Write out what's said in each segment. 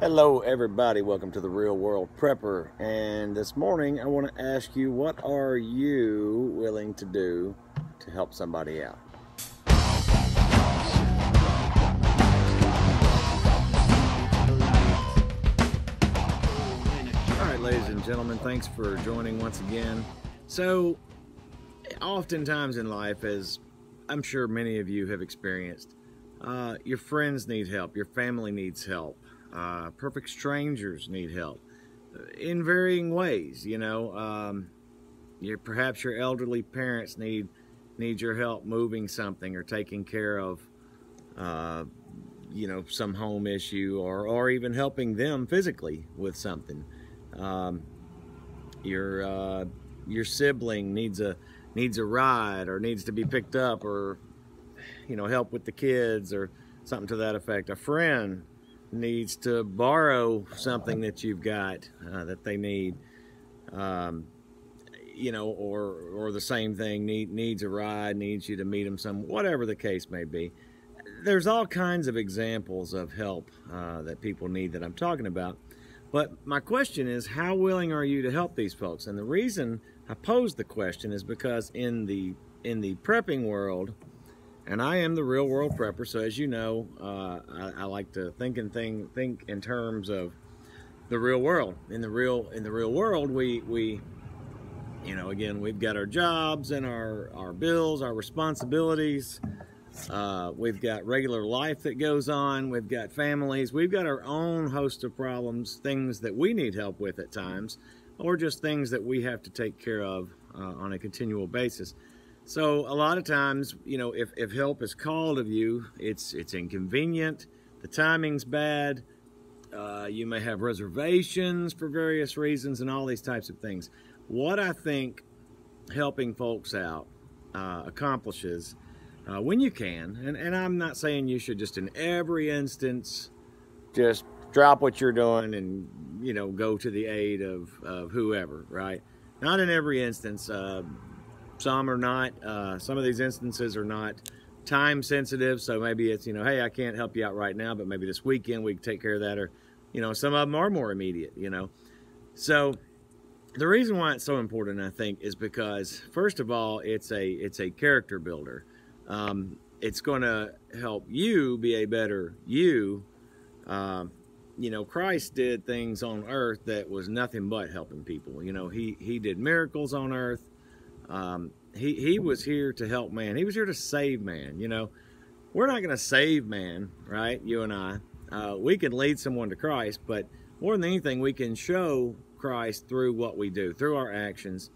Hello everybody, welcome to the Real World Prepper, and this morning I want to ask you, what are you willing to do to help somebody out? Alright, ladies and gentlemen, thanks for joining once again. So, oftentimes in life, as I'm sure many of you have experienced, your friends need help, your family needs help. Perfect strangers need help in varying ways. Perhaps your elderly parents need your help moving something or taking care of some home issue, or even helping them physically with something. Your sibling needs a ride, or needs to be picked up, or help with the kids or something to that effect. A friend needs to borrow something that you've got that they need, or the same thing, needs a ride, needs you to meet them whatever the case may be. There's all kinds of examples of help that people need that I'm talking about. But my question is, how willing are you to help these folks? And the reason I pose the question is because in the prepping world, and I am the real world prepper, so as you know, I like to think in terms of the real world. In the real world, we again, we've got our jobs and our bills, our responsibilities. We've got regular life that goes on. We've got families. We've got our own host of problems, things that we need help with at times, or just things that we have to take care of on a continual basis. So a lot of times, if help is called of you, it's inconvenient, the timing's bad, you may have reservations for various reasons, and all these types of things. What I think helping folks out accomplishes, when you can, and I'm not saying you should just in every instance just drop what you're doing and go to the aid of whoever, right? Not in every instance. Some are not. Some of these instances are not time sensitive, so maybe it's, hey, I can't help you out right now, but maybe this weekend we can take care of that, or some of them are more immediate. So the reason why it's so important, I think, is because, first of all, it's a character builder. It's going to help you be a better you. Christ did things on earth that was nothing but helping people. He did miracles on earth. He was here to help man. He was here to save man. We're not going to save man, right? You and I. We can lead someone to Christ, but more than anything, we can show Christ through what we do, through our actions.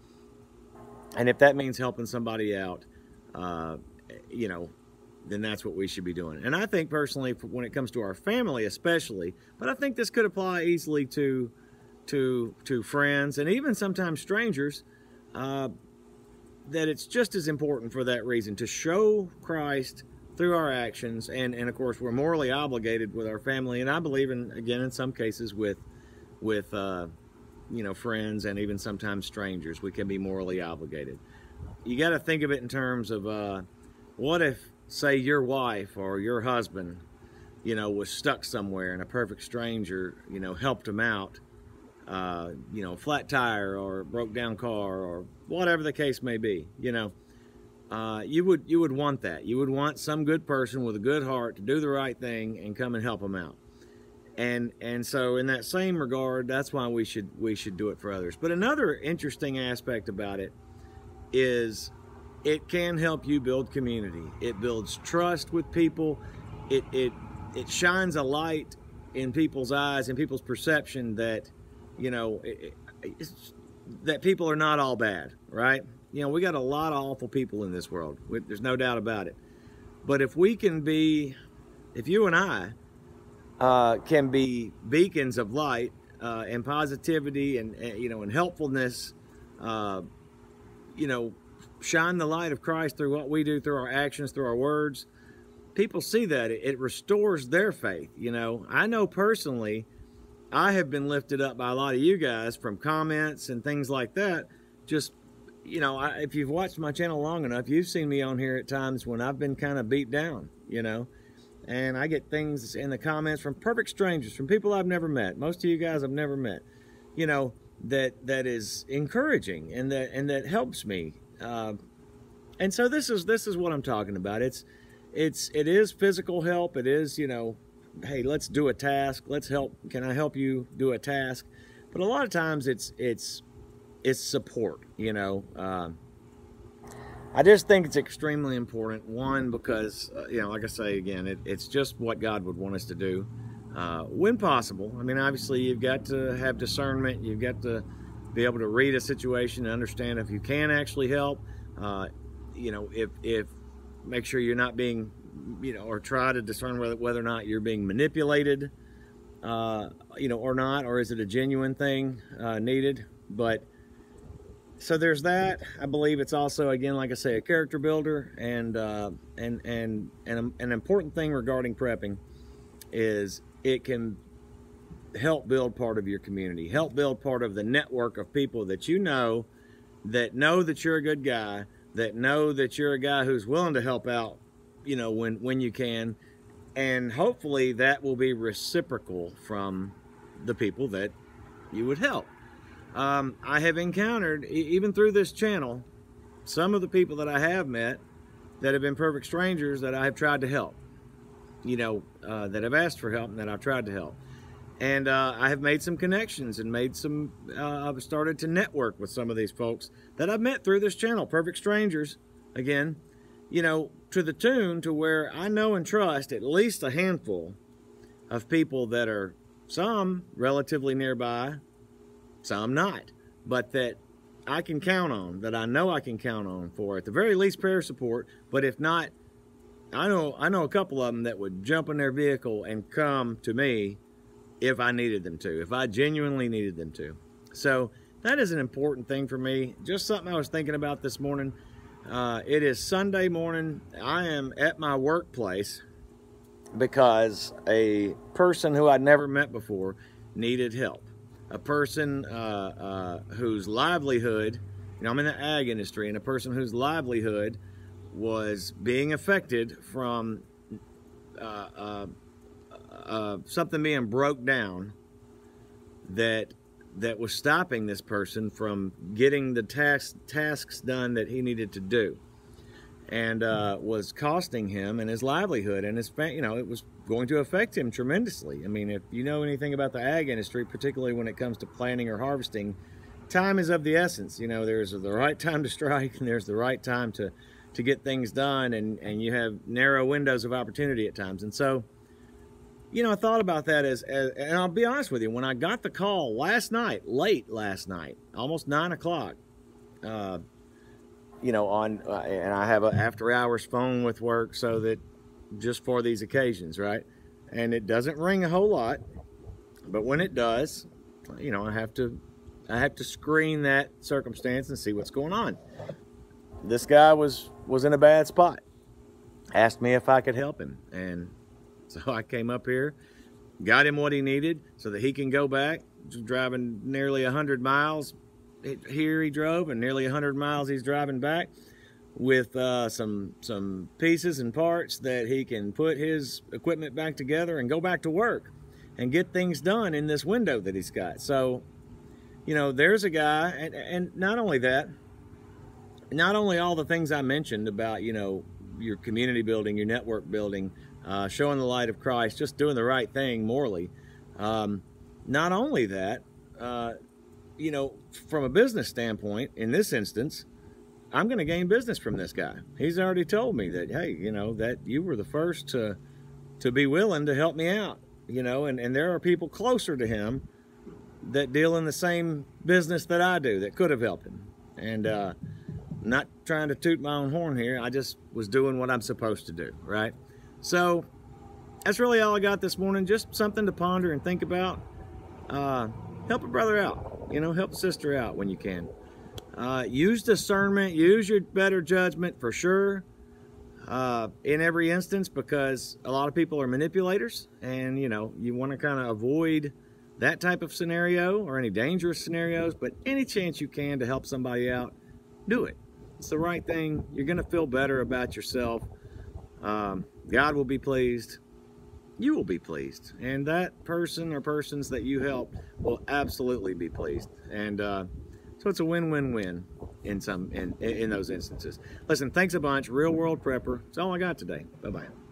And if that means helping somebody out, then that's what we should be doing. And I think personally, when it comes to our family especially, but I think this could apply easily to friends and even sometimes strangers, that it's just as important for that reason to show Christ through our actions. And of course, we're morally obligated with our family. And I believe in some cases with friends and even sometimes strangers, we can be morally obligated. You got to think of it in terms of, what if, say, your wife or your husband, was stuck somewhere and a perfect stranger, helped him out, flat tire or broke down car or whatever the case may be. You would want that. You would want some good person with a good heart to do the right thing and come and help them out. And so in that same regard, that's why we should do it for others. But another interesting aspect about it is it can help you build community. It builds trust with people. It shines a light in people's eyes and people's perception that that people are not all bad, right? We got a lot of awful people in this world. There's no doubt about it. But if you and I can be beacons of light and positivity and helpfulness, shine the light of Christ through what we do, through our actions, through our words, people see that. It restores their faith. I know personally, I have been lifted up by a lot of you guys from comments and things like that. Just, if you've watched my channel long enough, you've seen me on here at times when I've been kind of beat down, and I get things in the comments from perfect strangers, from people I've never met. Most of you guys I've never met, you know, that is encouraging and that helps me. And so this is what I'm talking about. It is physical help. It is, you know, hey, let's do a task. Let's help. Can I help you do a task? But a lot of times it's support, you know. I just think it's extremely important. One, because, you know, like I say again, it's just what God would want us to do when possible. I mean, obviously, you've got to have discernment. You've got to be able to read a situation and understand if you can actually help. You know, if make sure you're not being, you know, or try to discern whether or not you're being manipulated, you know, or not, or is it a genuine thing needed. But so there's that. I believe it's also, again, like I say, a character builder, and an important thing regarding prepping is it can help build part of your community, help build part of the network of people that you know that you're a good guy, that know that you're a guy who's willing to help out, you know, when you can, and hopefully that will be reciprocal from the people that you would help. I have encountered, even through this channel, some of the people that I have met that have been perfect strangers that I have tried to help, you know, that have asked for help and that I've tried to help. And I have made some connections and I've started to network with some of these folks that I've met through this channel, perfect strangers, again, you know, to the tune to where I know and trust at least a handful of people that are, some relatively nearby, some not, but that I can count on, that I know I can count on for, at the very least, prayer support. But if not, I know a couple of them that would jump in their vehicle and come to me if I needed them to, if I genuinely needed them to. So that is an important thing for me. Just something I was thinking about this morning. It is Sunday morning. I am at my workplace because a person who I'd never met before needed help. A person whose livelihood, you know, I'm in the ag industry, and a person whose livelihood was being affected from something being broke down that was stopping this person from getting the tasks done that he needed to do, and was costing him and his livelihood and his, you know, it was going to affect him tremendously. I mean, if you know anything about the ag industry, particularly when it comes to planting or harvesting, time is of the essence. You know, there's the right time to strike and there's the right time to get things done, and you have narrow windows of opportunity at times. And so, you know, I thought about that and I'll be honest with you, when I got the call last night, late last night, almost 9 o'clock, you know, and I have an after hours phone with work, so that just for these occasions, right? And it doesn't ring a whole lot, but when it does, you know, I have to screen that circumstance and see what's going on. This guy was in a bad spot, asked me if I could help him, and so I came up here, got him what he needed so that he can go back. Driving nearly 100 miles here he drove, and nearly 100 miles he's driving back, with some pieces and parts that he can put his equipment back together and go back to work and get things done in this window that he's got. So, you know, there's a guy, and not only that, not only all the things I mentioned about, you know, your community building, your network building, showing the light of Christ, just doing the right thing morally. Not only that, you know, from a business standpoint, in this instance, I'm going to gain business from this guy. He's already told me that, hey, you know, that you were the first to be willing to help me out, you know, and there are people closer to him that deal in the same business that I do that could have helped him. And not trying to toot my own horn here, I just was doing what I'm supposed to do, right? So that's really all I got this morning. Just something to ponder and think about. Help a brother out, you know, help a sister out when you can. Use discernment, use your better judgment for sure, in every instance, because a lot of people are manipulators, and, you know, you want to kind of avoid that type of scenario or any dangerous scenarios. But any chance you can to help somebody out, do it. It's the right thing. You're going to feel better about yourself. God will be pleased, you will be pleased, and that person or persons that you help will absolutely be pleased. And so it's a win-win-win in those instances. Listen, thanks a bunch. Real World Prepper. That's all I got today. Bye-bye.